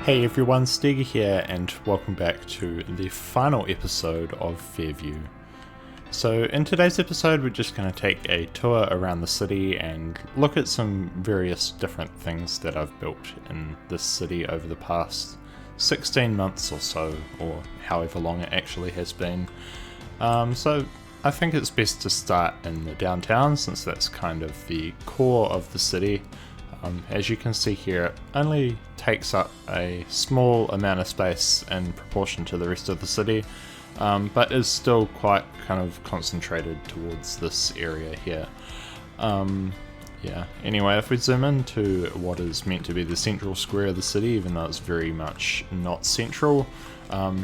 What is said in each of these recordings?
Hey everyone, Stegar here, and welcome back to the final episode of Fairview. So in today's episode we're just going to take a tour around the city and look at some various different things that I've built in this city over the past 16 months or so, or however long it actually has been. So I think it's best to start in the downtown, since that's kind of the core of the city. As you can see here, it only takes up a small amount of space in proportion to the rest of the city, but is still quite kind of concentrated towards this area here. Anyway, if we zoom into what is meant to be the central square of the city, even though it's very much not central,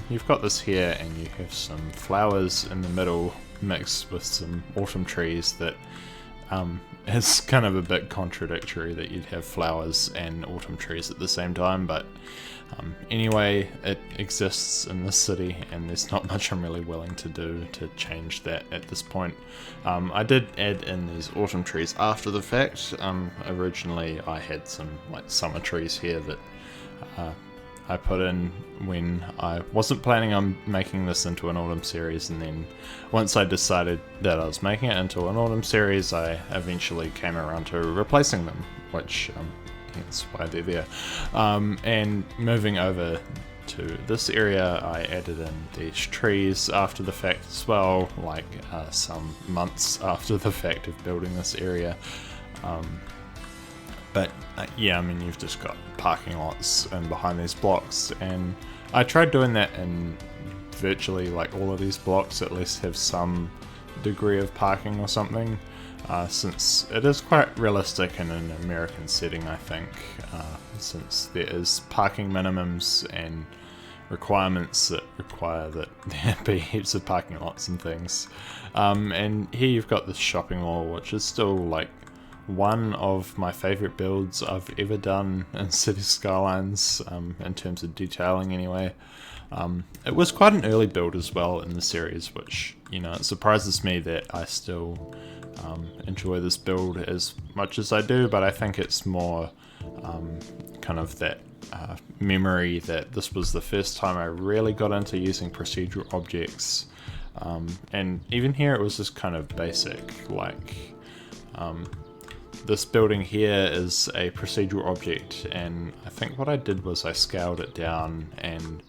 you've got this here, and you have some flowers in the middle mixed with some autumn trees that it's kind of a bit contradictory that you'd have flowers and autumn trees at the same time, but anyway, it exists in this city and there's not much I'm really willing to do to change that at this point. I did add in these autumn trees after the fact. Originally I had some like summer trees here that I put in when I wasn't planning on making this into an autumn series, and then once I decided that I was making it into an autumn series, I eventually came around to replacing them, which that's why they're there. And moving over to this area, I added in these trees after the fact as well, like some months after the fact of building this area. But yeah, I mean, you've just got parking lots in behind these blocks, and I tried doing that in virtually like all of these blocks, at least have some degree of parking or something, since it is quite realistic in an American setting, I think, since there is parking minimums and requirements that require that there be heaps of parking lots and things. And here you've got this shopping mall, which is still like one of my favourite builds I've ever done in City Skylines, in terms of detailing anyway. It was quite an early build as well in the series, which, you know, it surprises me that I still enjoy this build as much as I do, but I think it's more kind of that memory that this was the first time I really got into using procedural objects, and even here it was just kind of basic, like this building here is a procedural object, and I think what I did was I scaled it down and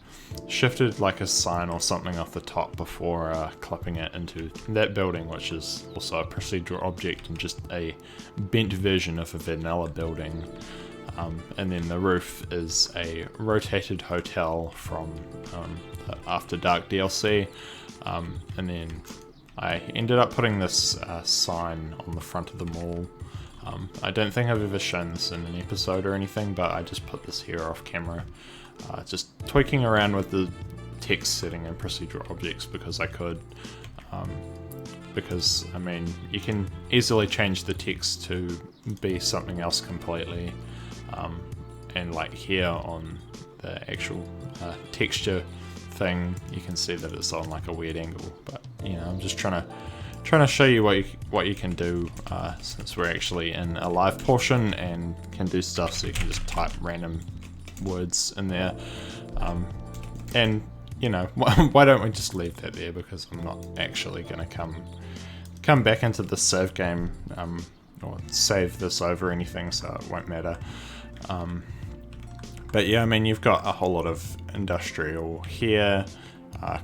shifted like a sign or something off the top before clipping it into that building, which is also a procedural object and just a bent version of a vanilla building. And then the roof is a rotated hotel from the After Dark DLC, and then I ended up putting this sign on the front of the mall. I don't think I've ever shown this in an episode or anything, but I just put this here off camera, just tweaking around with the text setting and procedural objects because I could, because I mean, you can easily change the text to be something else completely, and like here on the actual texture thing, you can see that it's on like a weird angle, but you know, I'm just trying to show you what you can do, since we're actually in a live portion and can do stuff, so you can just type random words in there, and you know, why don't we just leave that there, because I'm not actually going to come back into the save game, or save this over anything, so it won't matter. But yeah, I mean, you've got a whole lot of industrial here,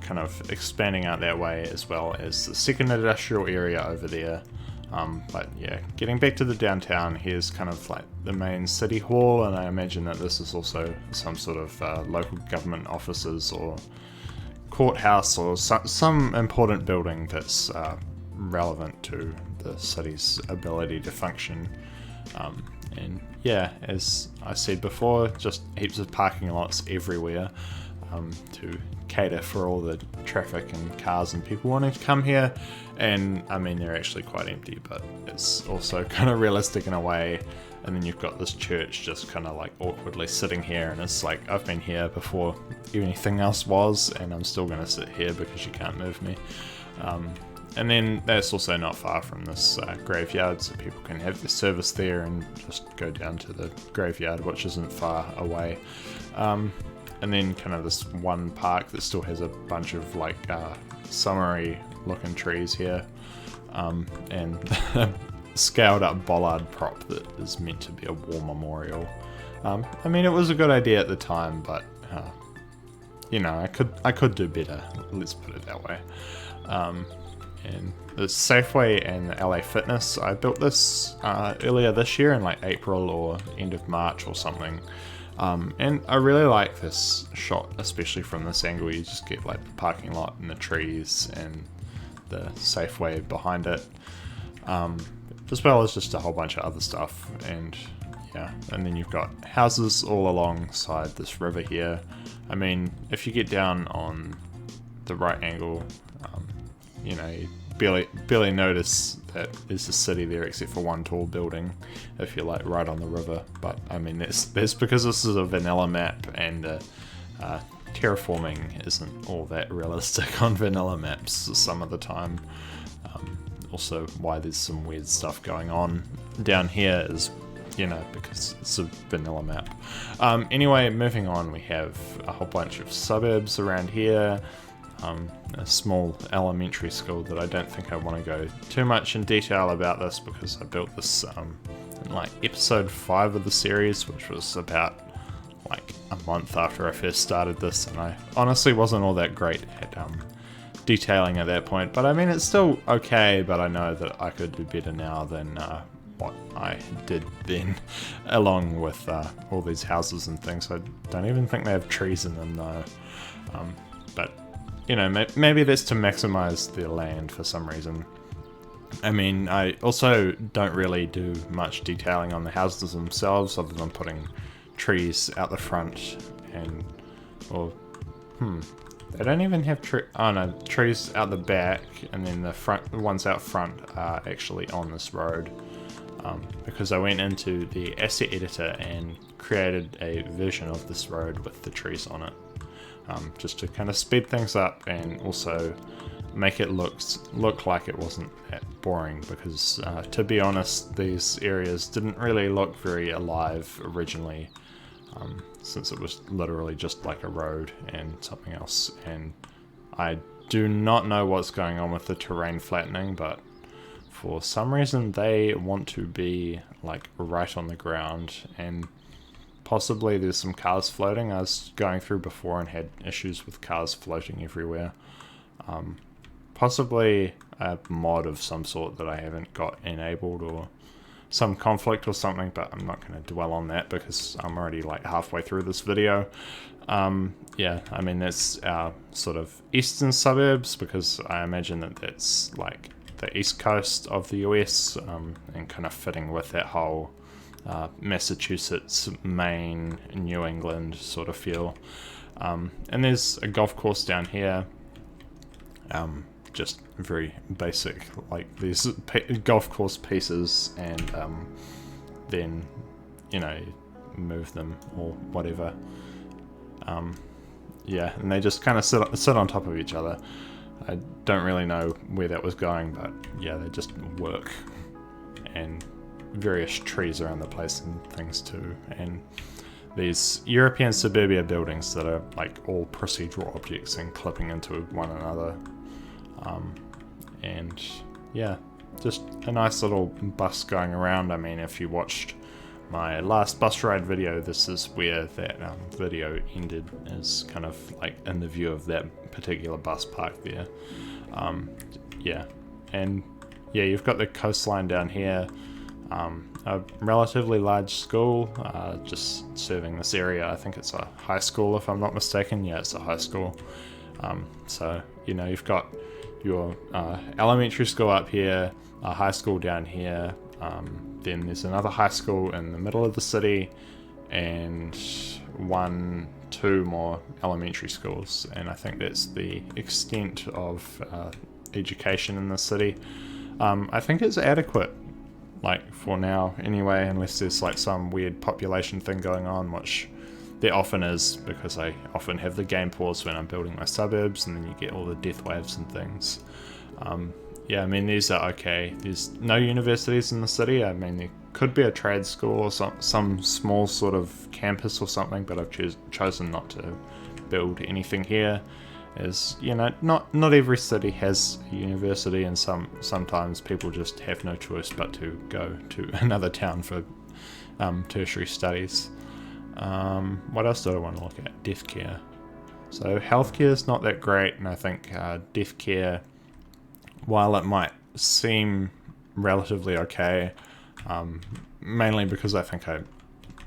kind of expanding out that way, as well as the second industrial area over there. But yeah, getting back to the downtown, here's kind of like the main city hall, and I imagine that this is also some sort of local government offices or courthouse or some important building that's relevant to the city's ability to function. And yeah, as I said before, just heaps of parking lots everywhere, to cater for all the traffic and cars and people wanting to come here. And I mean, they're actually quite empty, but it's also kind of realistic in a way. And then you've got this church just kind of like awkwardly sitting here, and it's like, I've been here before anything else was, and I'm still going to sit here because you can't move me. And then that's also not far from this graveyard, so people can have their service there and just go down to the graveyard, which isn't far away. And then kind of this one park that still has a bunch of like summery looking trees here, and a scaled up bollard prop that is meant to be a war memorial. I mean, it was a good idea at the time, but you know, I could do better, let's put it that way. And the Safeway and the LA Fitness, I built this earlier this year in like April or end of March or something. And I really like this shot, especially from this angle. You just get like the parking lot and the trees and the Safeway behind it, as well as just a whole bunch of other stuff. And yeah, and then you've got houses all alongside this river here. I mean, if you get down on the right angle, you know, you barely notice that there's a city there except for one tall building if you're like right on the river. But I mean, that's because this is a vanilla map, and terraforming isn't all that realistic on vanilla maps some of the time. Also, why there's some weird stuff going on down here is, you know, because it's a vanilla map. Anyway, moving on, we have a whole bunch of suburbs around here. A small elementary school that I don't think I want to go too much in detail about this, because I built this in like episode 5 of the series, which was about like a month after I first started this, and I honestly wasn't all that great at detailing at that point. But I mean, it's still okay, but I know that I could do better now than what I did then, along with all these houses and things. I don't even think they have trees in them though. But you know, maybe that's to maximize the land for some reason. I mean, I also don't really do much detailing on the houses themselves, other than putting trees out the front, and they don't even have trees out the back, and then the ones out front are actually on this road, because I went into the asset editor and created a version of this road with the trees on it. Just to kind of speed things up and also make it look like it wasn't that boring, because to be honest, these areas didn't really look very alive originally, since it was literally just like a road and something else. And I do not know what's going on with the terrain flattening, but for some reason they want to be like right on the ground, and possibly there's some cars floating. I was going through before and had issues with cars floating everywhere. Possibly a mod of some sort that I haven't got enabled, or some conflict or something, but I'm not going to dwell on that because I'm already like halfway through this video. Yeah, I mean, that's our sort of eastern suburbs, because I imagine that that's like the east coast of the US, and kind of fitting with that whole Massachusetts, Maine, New England sort of feel. And there's a golf course down here, just very basic, like these golf course pieces, and then, you know, move them or whatever. Yeah, and they just kind of sit on top of each other. I don't really know where that was going, but yeah, they just work. And various trees around the place and things too, and these European suburbia buildings that are like all procedural objects and clipping into one another, and yeah, just a nice little bus going around. I mean, if you watched my last bus ride video, this is where that video ended, is kind of like in the view of that particular bus park there. Yeah, and yeah, you've got the coastline down here. A relatively large school, just serving this area. I think it's a high school if I'm not mistaken. Yeah, it's a high school. So, you know, you've got your elementary school up here, a high school down here, then there's another high school in the middle of the city, and 2 more elementary schools, and I think that's the extent of education in the city. I think it's adequate, like for now anyway, unless there's like some weird population thing going on, which there often is, because I often have the game pause when I'm building my suburbs, and then you get all the death waves and things. yeah, I mean, these are okay. There's no universities in the city. I mean, there could be a trade school or some small sort of campus or something, but I've chosen not to build anything here. As you know, not every city has a university, and sometimes people just have no choice but to go to another town for tertiary studies. What else do I want to look at? Death care. So healthcare is not that great, and I think death care, while it might seem relatively okay, mainly because I think I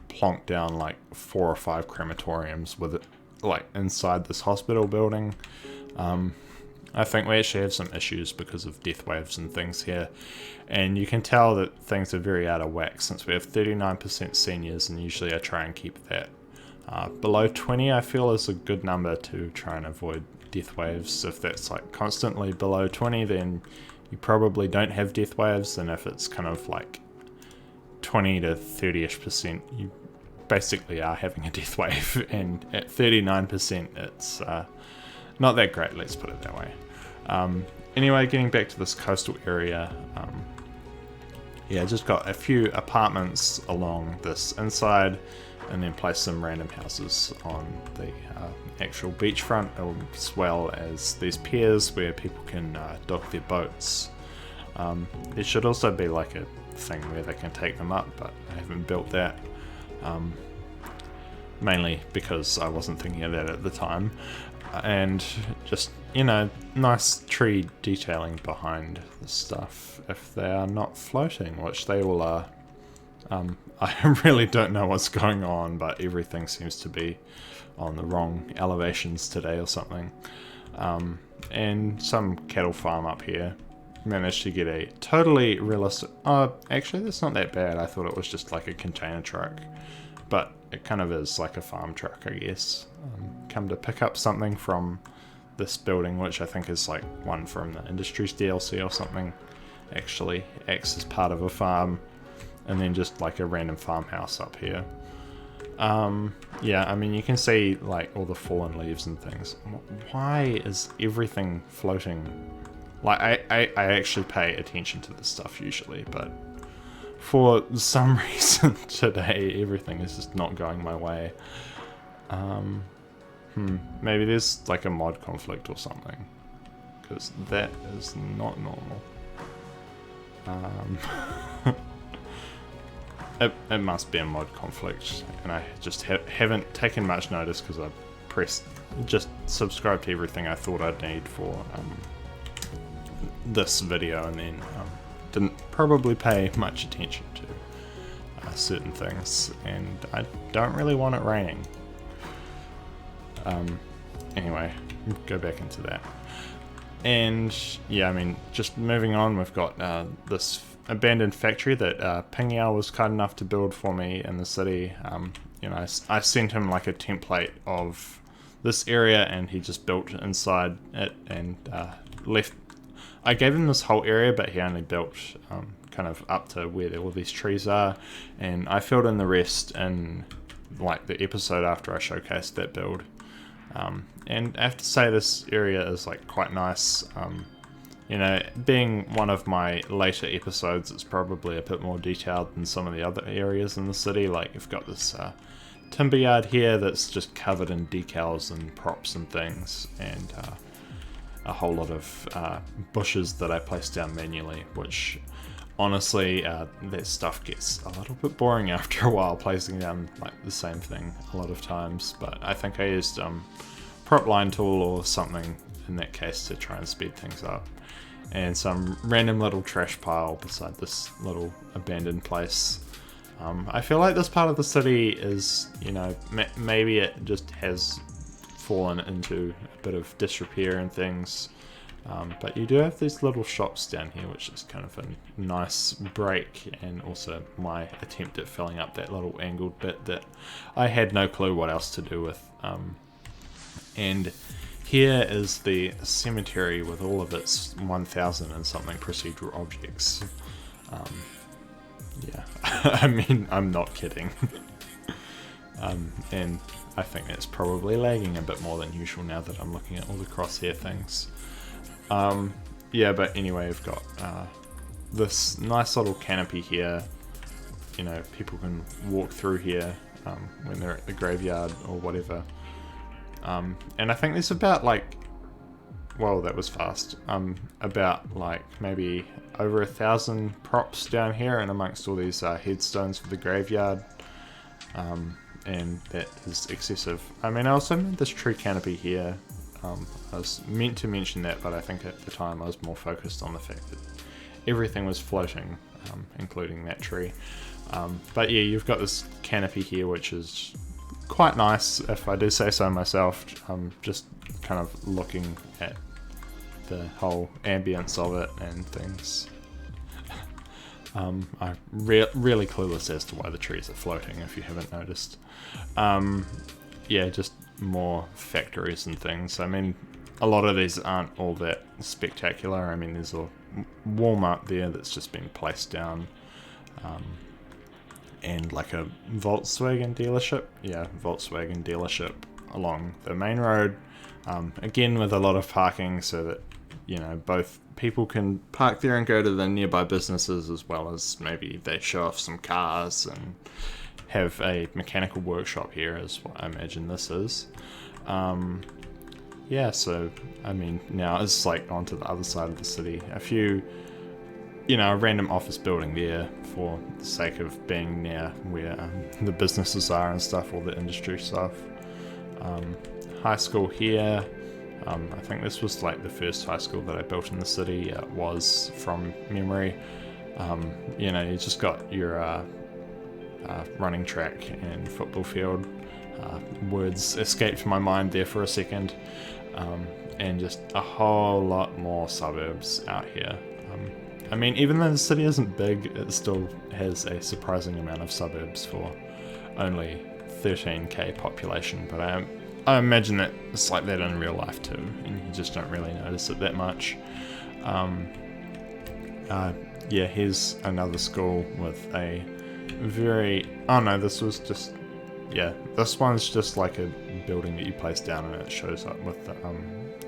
plonked down like 4 or 5 crematoriums with it, like inside this hospital building. I think we actually have some issues because of death waves and things here, and you can tell that things are very out of whack since we have 39% seniors, and usually I try and keep that below 20. I feel is a good number to try and avoid death waves. If that's like constantly below 20, then you probably don't have death waves, and if it's kind of like 20 to 30ish%, you basically are having a death wave, and at 39% it's not that great, let's put it that way. Anyway, getting back to this coastal area, yeah, just got a few apartments along this inside, and then place some random houses on the actual beachfront, as well as these piers where people can dock their boats. There should also be like a thing where they can take them up, but I haven't built that, mainly because I wasn't thinking of that at the time. And just, you know, nice tree detailing behind the stuff if they are not floating, which they all are. I really don't know what's going on, but everything seems to be on the wrong elevations today or something. And some cattle farm up here. Managed to get a totally realistic... actually, that's not that bad. I thought it was just like a container truck, but it kind of is like a farm truck, I guess. Come to pick up something from this building, which I think is like one from the Industries DLC or something. Actually acts as part of a farm, and then just like a random farmhouse up here. Yeah, I mean, you can see like all the fallen leaves and things. Why is everything floating? Like, I actually pay attention to this stuff usually, but for some reason today everything is just not going my way. Maybe there's like a mod conflict or something, because that is not normal. It must be a mod conflict, and I just haven't taken much notice because I pressed just subscribe to everything I thought I'd need for this video, and then didn't probably pay much attention to certain things, and I don't really want it raining. Anyway, go back into that. And yeah, I mean, just moving on, we've got this abandoned factory that Pingyao was kind enough to build for me in the city. You know, I sent him like a template of this area, and he just built inside it and left. I gave him this whole area, but he only built kind of up to where all these trees are, and I filled in the rest in like the episode after I showcased that build. And I have to say, this area is like quite nice. You know, being one of my later episodes, it's probably a bit more detailed than some of the other areas in the city. Like, you've got this timber yard here that's just covered in decals and props and things, and a whole lot of bushes that I placed down manually, which honestly, that stuff gets a little bit boring after a while, placing down like the same thing a lot of times. But I think I used prop line tool or something in that case to try and speed things up. And some random little trash pile beside this little abandoned place. I feel like this part of the city is, you know, maybe it just has fallen into a bit of disrepair and things. But you do have these little shops down here, which is kind of a nice break, and also my attempt at filling up that little angled bit that I had no clue what else to do with. And here is the cemetery with all of its 1,000 and something procedural objects. Yeah, I mean, I'm not kidding. And I think that's probably lagging a bit more than usual now that I'm looking at all the crosshair things. yeah, but anyway, we've got this nice little canopy here. You know, people can walk through here when they're at the graveyard or whatever. And I think there's about like, well, that was fast. About like maybe over 1,000 props down here, and amongst all these headstones for the graveyard. And that is excessive. I mean, I also made this tree canopy here. I was meant to mention that, but I think at the time I was more focused on the fact that everything was floating, including that tree. But yeah, you've got this canopy here, which is quite nice, if I do say so myself. Just kind of looking at the whole ambience of it and things. I'm really clueless as to why the trees are floating, if you haven't noticed. Yeah, just more factories and things. I mean, a lot of these aren't all that spectacular. I mean, there's a Walmart there that's just been placed down. And like a Volkswagen dealership. Yeah, Volkswagen dealership along the main road. Again, with a lot of parking so that, you know, both people can park there and go to the nearby businesses, as well as maybe they show off some cars and have a mechanical workshop here, is what I imagine this is. Yeah, so, I mean, now it's like onto the other side of the city. A few, you know, a random office building there for the sake of being near where the businesses are and stuff, all the industry stuff. High school here. I think this was like the first high school that I built in the city. It was from memory. You know, you just got your running track and football field. Words escaped my mind there for a second. And just a whole lot more suburbs out here. I mean, even though the city isn't big, it still has a surprising amount of suburbs for only 13k population. But I imagine that it's like that in real life too, and you just don't really notice it that much. Yeah, here's another school with a very... Oh no, this was just... Yeah, this one's just like a building that you place down and it shows up with the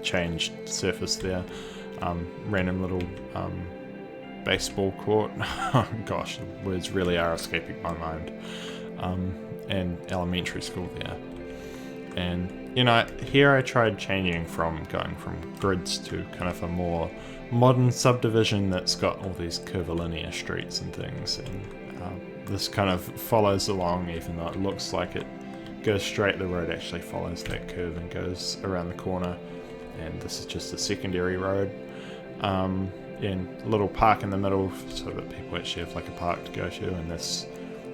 changed surface there. Random little baseball court. Oh gosh, words really are escaping my mind. And elementary school there. And, you know, here I tried changing from going from grids to kind of a more modern subdivision that's got all these curvilinear streets and things. And this kind of follows along, even though it looks like it goes straight, the road actually follows that curve and goes around the corner. And this is just a secondary road. And a little park in the middle so that people actually have like a park to go to. And this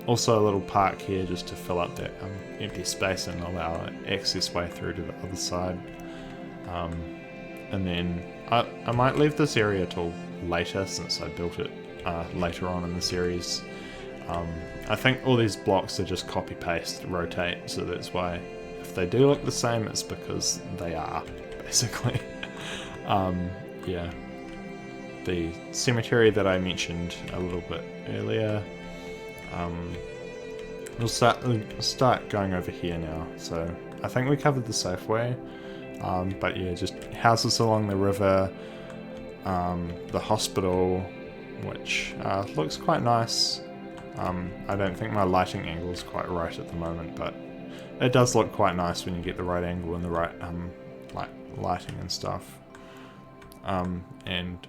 also a little park here just to fill up that empty space and allow an access way through to the other side. And then I might leave this area till later, since I built it later on in the series. I think all these blocks are just copy paste, rotate, so that's why if they do look the same, it's because they are, basically. Yeah, the cemetery that I mentioned a little bit earlier. We'll start going over here now. So I think we covered the Safeway, but yeah, just houses along the river, the hospital, which looks quite nice. I don't think my lighting angle is quite right at the moment, but it does look quite nice when you get the right angle and the right like lighting and stuff. And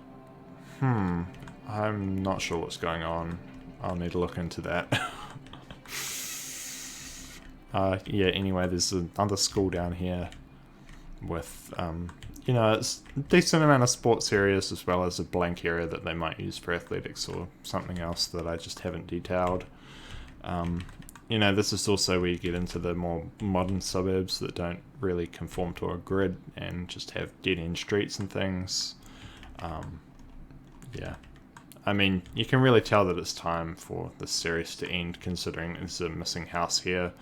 I'm not sure what's going on. I'll need to look into that. Yeah, anyway, there's another school down here with, you know, it's a decent amount of sports areas, as well as a blank area that they might use for athletics or something else that I just haven't detailed. You know, this is also where you get into the more modern suburbs that don't really conform to a grid and just have dead-end streets and things. Yeah. I mean, you can really tell that it's time for this series to end, considering there's a missing house here.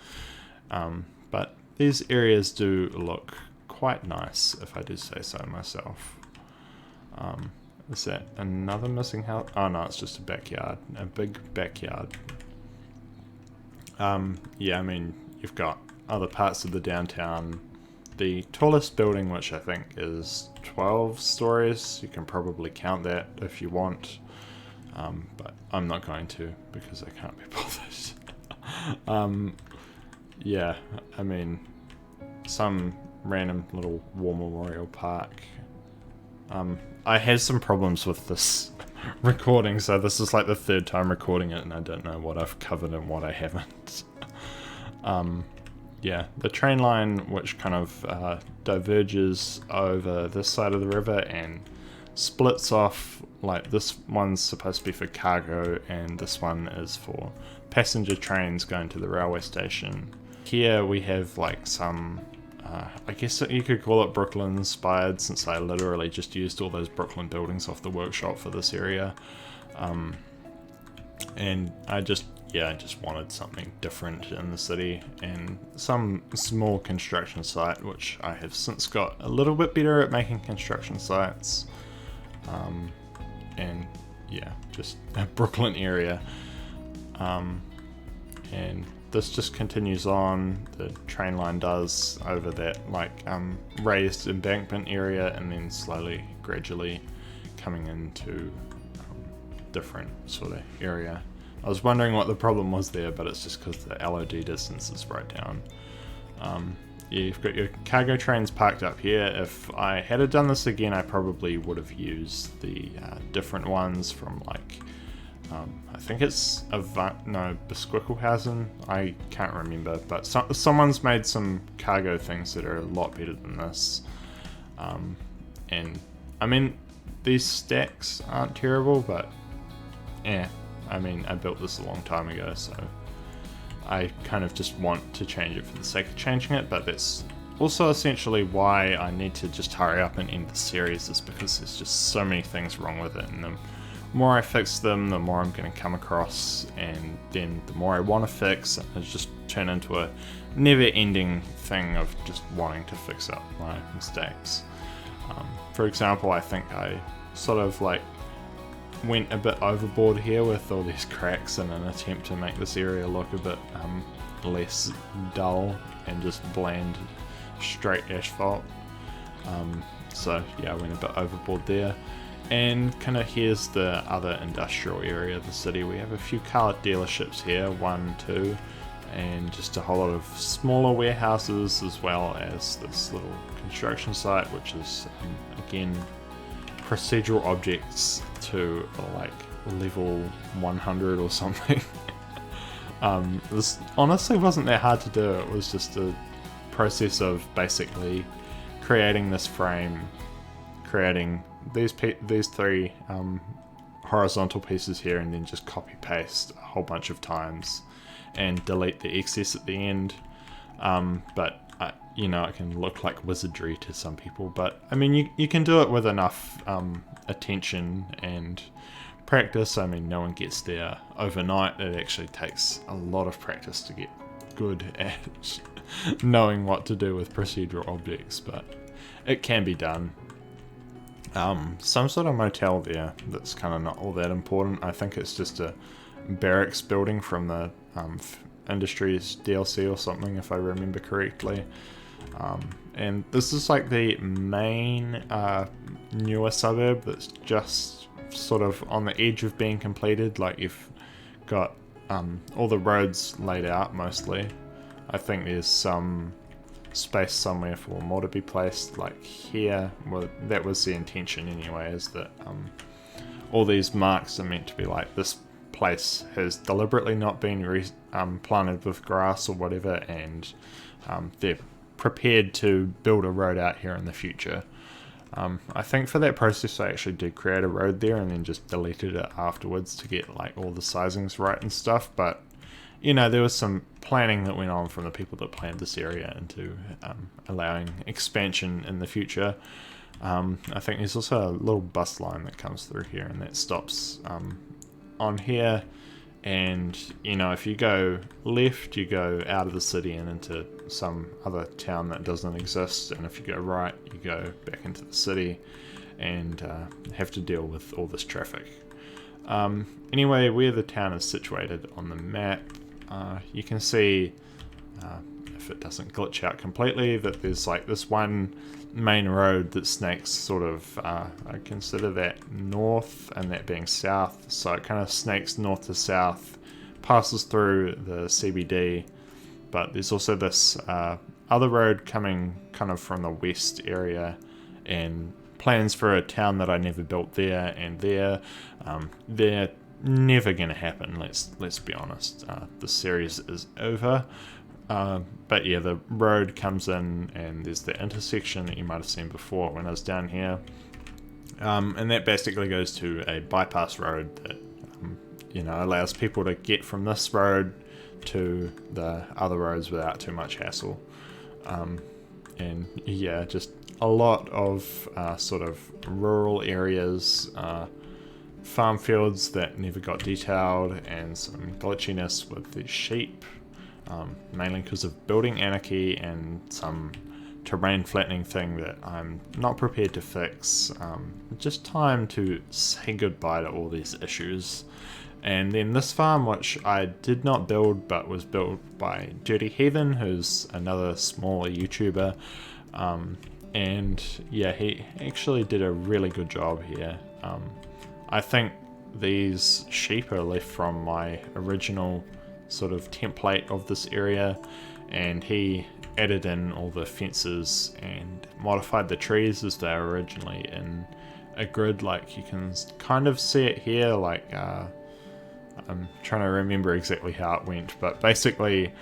But these areas do look quite nice, if I do say so myself. Is that another missing house? Oh no, it's just a backyard. A big backyard. Yeah, I mean, you've got other parts of the downtown the tallest building, which I think is 12 stories. You can probably count that if you want, but I'm not going to because I can't be bothered. Yeah, I mean, some random little war memorial park. I had some problems with this recording, so this is like the third time recording it, and I don't know what I've covered and what I haven't. Yeah, the train line, which kind of diverges over this side of the river and splits off, like this one's supposed to be for cargo and this one is for passenger trains going to the railway station. Here we have like some, I guess you could call it Brooklyn inspired, since I literally just used all those Brooklyn buildings off the workshop for this area. And I just wanted something different in the city, and some small construction site, which I have since got a little bit better at making construction sites. And yeah, just a Brooklyn area. And this just continues on, the train line does, over that like raised embankment area, and then slowly, gradually coming into different sort of area. I was wondering what the problem was there, but it's just because the LOD distance is right down. Yeah, you've got your cargo trains parked up here. If I had done this again, I probably would have used the different ones from like, I think it's Besquicklehausen. I can't remember, but someone's made some cargo things that are a lot better than this. And I mean, these stacks aren't terrible, but yeah. I mean, I built this a long time ago, so I kind of just want to change it for the sake of changing it, but that's also essentially why I need to just hurry up and end the series, is because there's just so many things wrong with it, and the more I fix them, the more I'm going to come across, and then the more I want to fix, and it's just turn into a never-ending thing of just wanting to fix up my mistakes. For example, I think I sort of like went a bit overboard here with all these cracks in an attempt to make this area look a bit less dull and just bland straight asphalt. So yeah, I went a bit overboard there. And kind of here's the other industrial area of the city. We have a few car dealerships here, 1, 2, and just a whole lot of smaller warehouses, as well as this little construction site, which is again procedural objects to like level 100 or something. This honestly wasn't that hard to do. It was just a process of basically creating this frame, creating these three horizontal pieces here, and then just copy paste a whole bunch of times and delete the excess at the end. But you know, it can look like wizardry to some people, but I mean, you can do it with enough attention and practice. I mean, no one gets there overnight. It actually takes a lot of practice to get good at knowing what to do with procedural objects, but it can be done. Some sort of motel there that's kind of not all that important. I think it's just a barracks building from the Industries DLC or something, if I remember correctly. And this is like the main newer suburb that's just sort of on the edge of being completed. Like, you've got all the roads laid out mostly. I think there's some space somewhere for more to be placed, like here. Well, that was the intention anyway, is that all these marks are meant to be like, this place has deliberately not been planted with grass or whatever, and they're prepared to build a road out here in the future. I think for that process I actually did create a road there and then just deleted it afterwards to get like all the sizings right and stuff, but you know, there was some planning that went on from the people that planned this area into allowing expansion in the future. I think there's also a little bus line that comes through here, and that stops on here. And you know, if you go left, you go out of the city and into some other town that doesn't exist, and if you go right, you go back into the city and have to deal with all this traffic. Anyway, where the town is situated on the map, you can see if it doesn't glitch out completely, that there's like this one main road that snakes sort of, I consider that north and that being south, so it kind of snakes north to south, passes through the CBD, but there's also this other road coming kind of from the west area, and plans for a town that I never built there, and they're never gonna happen. Let's be honest. The series is over. But yeah, the road comes in, and there's the intersection that you might have seen before when I was down here, and that basically goes to a bypass road that allows people to get from this road to the other roads without too much hassle. And yeah, just a lot of sort of rural areas, farm fields that never got detailed, and some glitchiness with the sheep, mainly because of building anarchy and some terrain flattening thing that I'm not prepared to fix. Just time to say goodbye to all these issues. And then this farm, which I did not build but was built by Dirty Hethen, who's another smaller YouTuber, and yeah, he actually did a really good job here. I think these sheep are left from my original sort of template of this area, and he added in all the fences and modified the trees as they were originally in a grid. Like, you can kind of see it here, like I'm trying to remember exactly how it went, but basically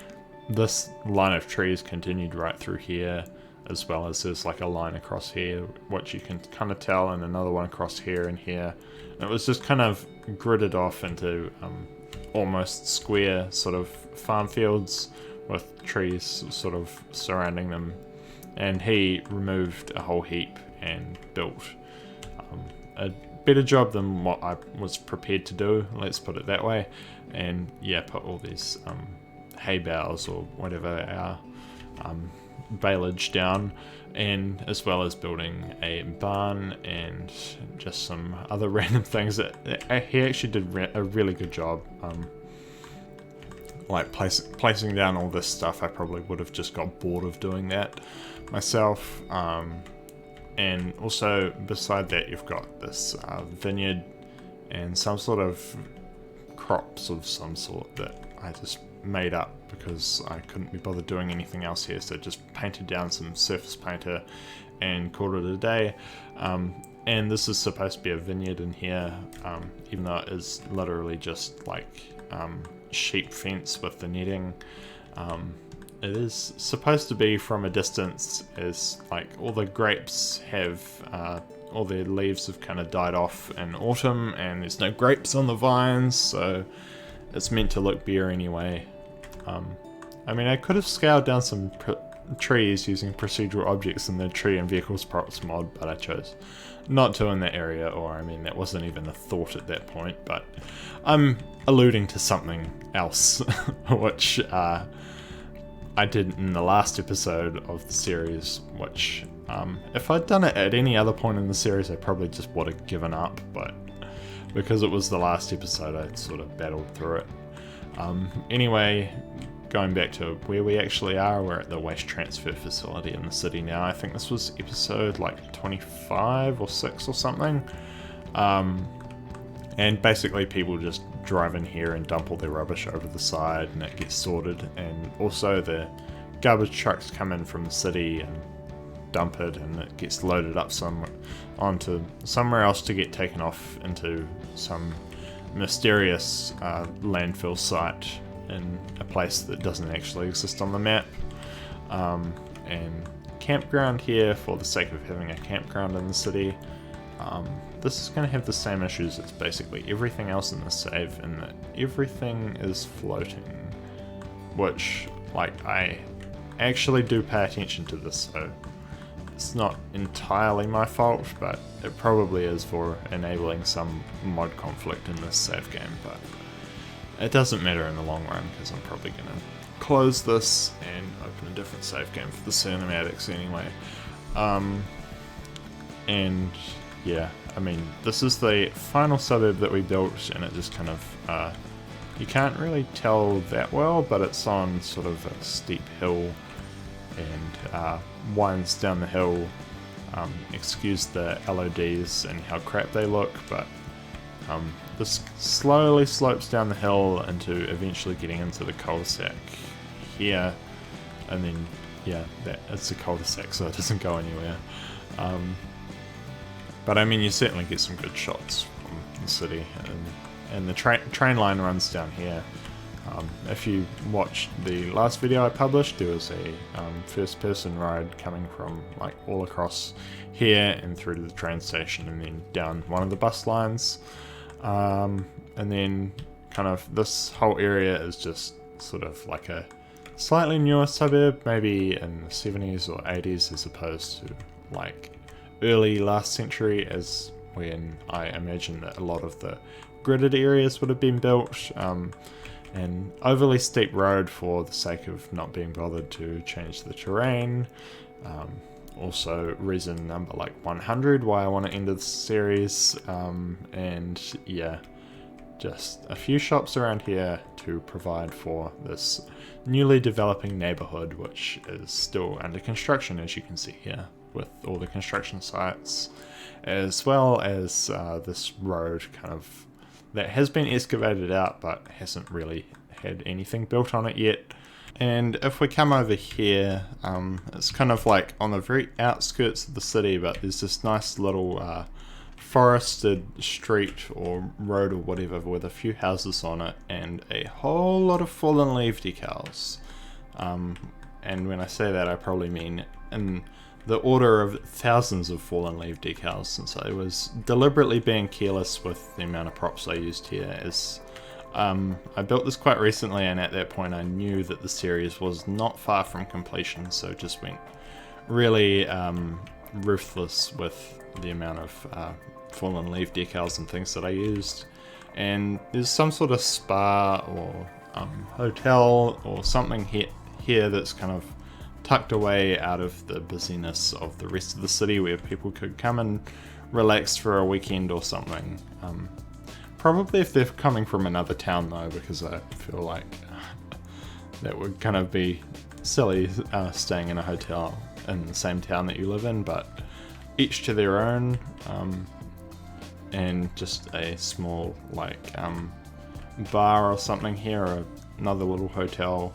this line of trees continued right through here, as well as there's like a line across here which you can kind of tell, and another one across here and here. And it was just kind of gridded off into almost square sort of farm fields with trees sort of surrounding them, and he removed a whole heap and built a better job than what I was prepared to do, let's put it that way. And yeah, put all these hay bales or whatever our baleage down, and as well as building a barn and just some other random things that he actually did a really good job. Like placing down all this stuff, I probably would have just got bored of doing that myself. And also beside that, you've got this vineyard and some sort of crops of some sort that I just made up because I couldn't be bothered doing anything else here, so just painted down some surface painter and called it a day. And this is supposed to be a vineyard in here, even though it is literally just like sheep fence with the netting. It is supposed to be from a distance, as like all the grapes have all their leaves have kind of died off in autumn, and there's no grapes on the vines, so it's meant to look bare anyway. I mean, I could have scaled down some trees using procedural objects in the tree and vehicles props mod, but I chose not to in that area, or I mean, that wasn't even a thought at that point. But I'm alluding to something else, which I did in the last episode of the series, which if I'd done it at any other point in the series, I probably just would have given up, but because it was the last episode, I sort of battled through it. Anyway, going back to where we actually are, we're at the waste transfer facility in the city now. I think this was episode like 25 or 6 or something. And basically people just drive in here and dump all their rubbish over the side, and it gets sorted. And also the garbage trucks come in from the city and dump it, and it gets loaded up onto somewhere else to get taken off into some mysterious landfill site in a place that doesn't actually exist on the map. And campground here for the sake of having a campground in the city. This is going to have the same issues as basically everything else in the save, in that everything is floating, which, like, I actually do pay attention to this, so it's not entirely my fault, but it probably is for enabling some mod conflict in this save game. But it doesn't matter in the long run, because I'm probably going to close this and open a different save game for the cinematics anyway. And yeah, I mean, this is the final suburb that we built, and it just kind of, you can't really tell that well, but it's on sort of a steep hill winds down the hill. Excuse the LODs and how crap they look, but this slowly slopes down the hill into eventually getting into the cul-de-sac here, and then yeah, it's a cul-de-sac, so it doesn't go anywhere. But I mean, you certainly get some good shots from the city, and the train line runs down here. If you watched the last video I published, there was a first-person ride coming from like all across here and through to the train station, and then down one of the bus lines. And then kind of this whole area is just sort of like a slightly newer suburb, maybe in the 70s or 80s, as opposed to like early last century, as when I imagine that a lot of the gridded areas would have been built. An overly steep road for the sake of not being bothered to change the terrain. Also reason number like 100 why I want to end this series. And yeah, just a few shops around here to provide for this newly developing neighborhood, which is still under construction, as you can see here, with all the construction sites, as well as this road kind of that has been excavated out but hasn't really had anything built on it yet. And if we come over here, it's kind of like on the very outskirts of the city, but there's this nice little forested street or road or whatever with a few houses on it and a whole lot of fallen leaf decals. And when I say that, I probably mean in the order of thousands of fallen leaf decals, since I was deliberately being careless with the amount of props I used here, as I built this quite recently, and at that point I knew that the series was not far from completion, so just went really ruthless with the amount of fallen leaf decals and things that I used. And there's some sort of spa or hotel or something here that's kind of tucked away out of the busyness of the rest of the city, where people could come and relax for a weekend or something. Probably if they're coming from another town though, because I feel like that would kind of be silly staying in a hotel in the same town that you live in, but each to their own. And just a small like bar or something here, or another little hotel.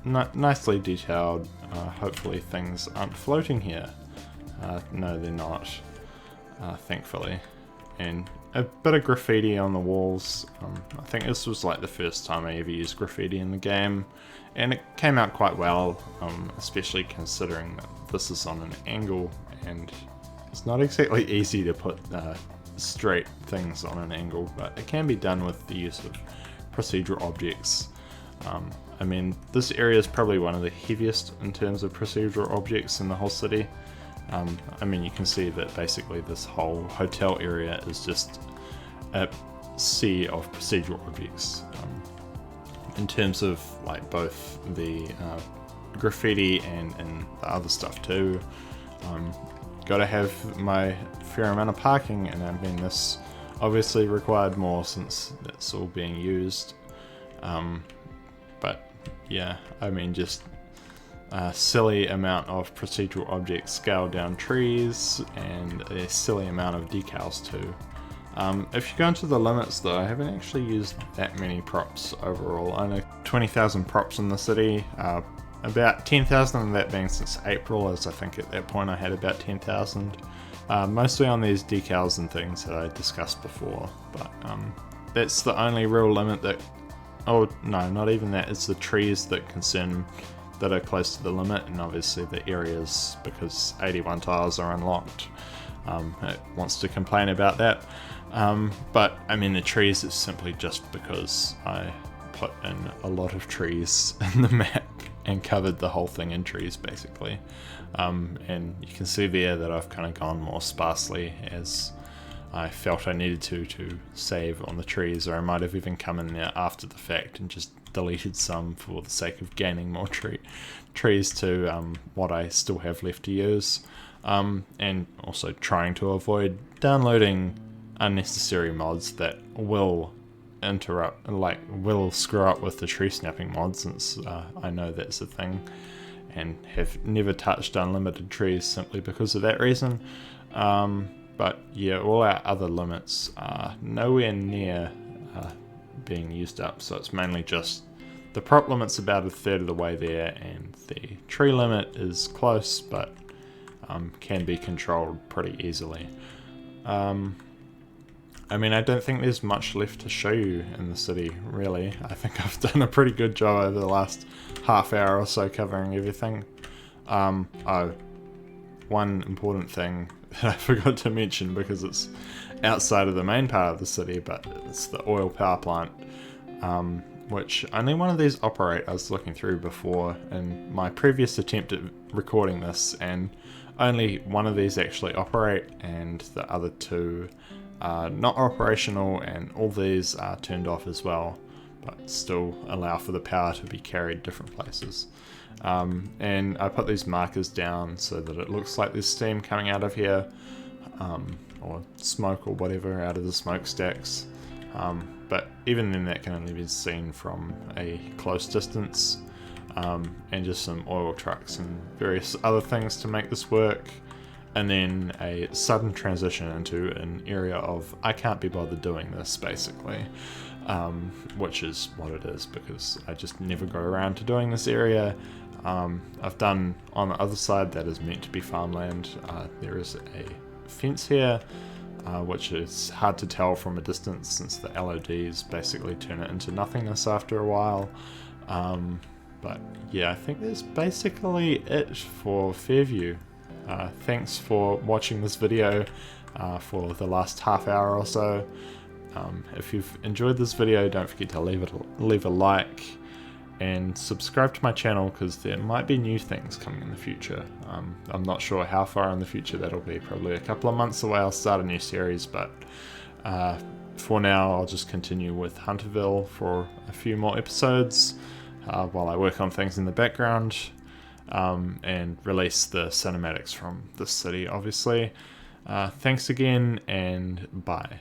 Nicely detailed. Hopefully things aren't floating here. No, they're not, thankfully. And a bit of graffiti on the walls. I think this was like the first time I ever used graffiti in the game, and it came out quite well, especially considering that this is on an angle, and it's not exactly easy to put straight things on an angle, but it can be done with the use of procedural objects. I mean, this area is probably one of the heaviest in terms of procedural objects in the whole city. I mean, you can see that basically this whole hotel area is just a sea of procedural objects. In terms of like both the graffiti and the other stuff too. Got to have my fair amount of parking, and I mean, this obviously required more since that's all being used. But yeah, I mean, just a silly amount of procedural objects, scaled down trees, and a silly amount of decals too. If you go into the limits though, I haven't actually used that many props overall. I know 20,000 props in the city, about 10,000 of that being since April, as I think at that point I had about 10,000. Mostly on these decals and things that I discussed before, but that's the only real limit that... Oh no, not even that, it's the trees that are close to the limit, and obviously the areas, because 81 tiles are unlocked. It wants to complain about that. But I mean, the trees is simply just because I put in a lot of trees in the map and covered the whole thing in trees basically. And you can see there that I've kind of gone more sparsely, as I felt I needed to save on the trees, or I might have even come in there after the fact and just deleted some for the sake of gaining more trees to what I still have left to use. And also trying to avoid downloading unnecessary mods that will will screw up with the tree snapping mod, since I know that's a thing. and have never touched unlimited trees simply because of that reason. But yeah, all our other limits are nowhere near being used up, so it's mainly just the prop limit's about a third of the way there, and the tree limit is close, but can be controlled pretty easily. I mean, I don't think there's much left to show you in the city, really. I think I've done a pretty good job over the last half hour or so covering everything. One important thing that I forgot to mention, because it's outside of the main part of the city, but it's the oil power plant, which only one of these operate. I was looking through before in my previous attempt at recording this, and only one of these actually operate, and the other two are not operational, and all these are turned off as well, but still allow for the power to be carried different places. And I put these markers down so that it looks like there's steam coming out of here, or smoke or whatever out of the smokestacks. But even then, that can only be seen from a close distance, and just some oil trucks and various other things to make this work. And then a sudden transition into an area of I can't be bothered doing this, basically, which is what it is, because I just never go around to doing this area. I've done on the other side that is meant to be farmland. There is a fence here, which is hard to tell from a distance since the LODs basically turn it into nothingness after a while. But yeah, I think that's basically it for Fairview. Thanks for watching this video for the last half hour or so. If you've enjoyed this video, don't forget to leave a like and subscribe to my channel, because there might be new things coming in the future. I'm not sure how far in the future that'll be, probably a couple of months away I'll start a new series, but for now I'll just continue with Hunterville for a few more episodes while I work on things in the background, and release the cinematics from this city, obviously. Thanks again, and bye.